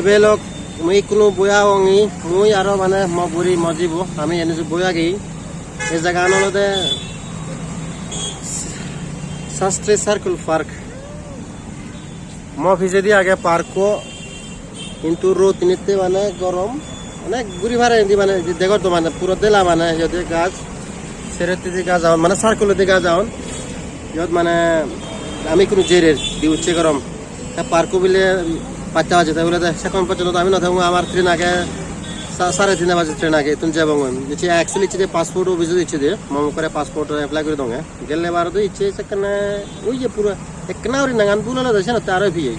belok mui kuno boya ongi mui aro mane mo buri mojibo ami ene ju boya gi e jaga anolode Sastri Circle Park mo ভিজে আগে park কিন্তু রোদ নিতে মানে গরম অনেক ঘুরি ভাড়া এদি মানে দেখো তো মানে পুরো দেলা মানে যদি গাছ সেরেতে যে গাছ যাও মানে সার্কুল দি গাছ যাও যত মানে আমি কোনো জেরের দি উচ্চে গরম পার্ক বিলে 5টা বাজে তাই বলে সেখন পর্যন্ত আমি না থাকবো আমার ট্রেন আগে 3:30 বাজে ট্রেন আগে তুমি যাবো যে অ্যাকচুয়ালি ইচ্ছে পাসপোর্ট ভিজা দিচ্ছে দে মম করে পাসপোর্ট অ্যাপ্লাই করে দোগে গেলে বার তো ইচ্ছে সেখানে ওই যে পুরো একনা ওরি নাগান বুলানো যাচ্ছে না তারও ভিয়ে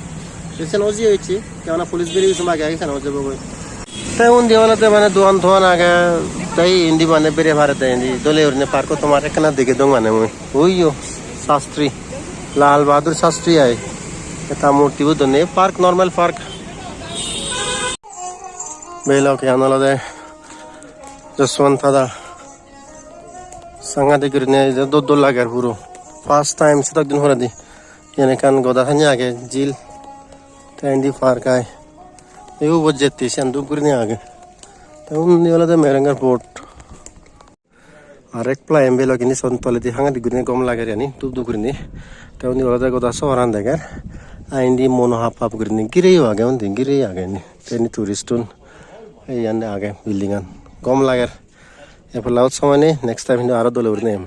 দেখছেন ওজি হয়েছে কেন পুলিশ বেরিয়ে গেছে আগে আগে না যাবো তাই উন দিওয়ালাতে মানে দোয়ান ধোয়ান আগে তাই ইন্দি মানে বেরে ভারত ইন্দি দলে ওরনে পার্ক তোমার একনা দিকে দং মানে ওইও শাস্ত্রী লাল বাহাদুর শাস্ত্রী আয় এটা মূর্তি বুদ্ধনে পার্ক নর্মাল পার্ক বেলক আনলদে জসবন্ত দাদা সাংঘাতিক করে দোল লাগে আর পুরো ফার্স্ট টাইম সেটা একদিন হরে দি এনে কান গদা খানি আগে জিল ট্রেন্ডি পার্ক আয় এও বহুত যেতে সেন্দু করে নিয়ে আগে তখন নিয়ে মেরেঙ্গার পোর্ট আর এক প্লাই এমবেল কিনি সন্তলে দি সাংঘাতিক করে গম লাগে রানি তুপ দু করে নি তখন নিয়ে গদা শহরান দেখার আইন দি মনোহাপ পাপ করে নি গিরেই আগে উন্দিন গিরেই আগে নি ট্রেনি টুরিস্টুন এই আগে বিল্ডিং আন গম লাগে এরপর লাউত সময় নেই নেক্সট টাইম কিন্তু আরো দলে উঠে নেই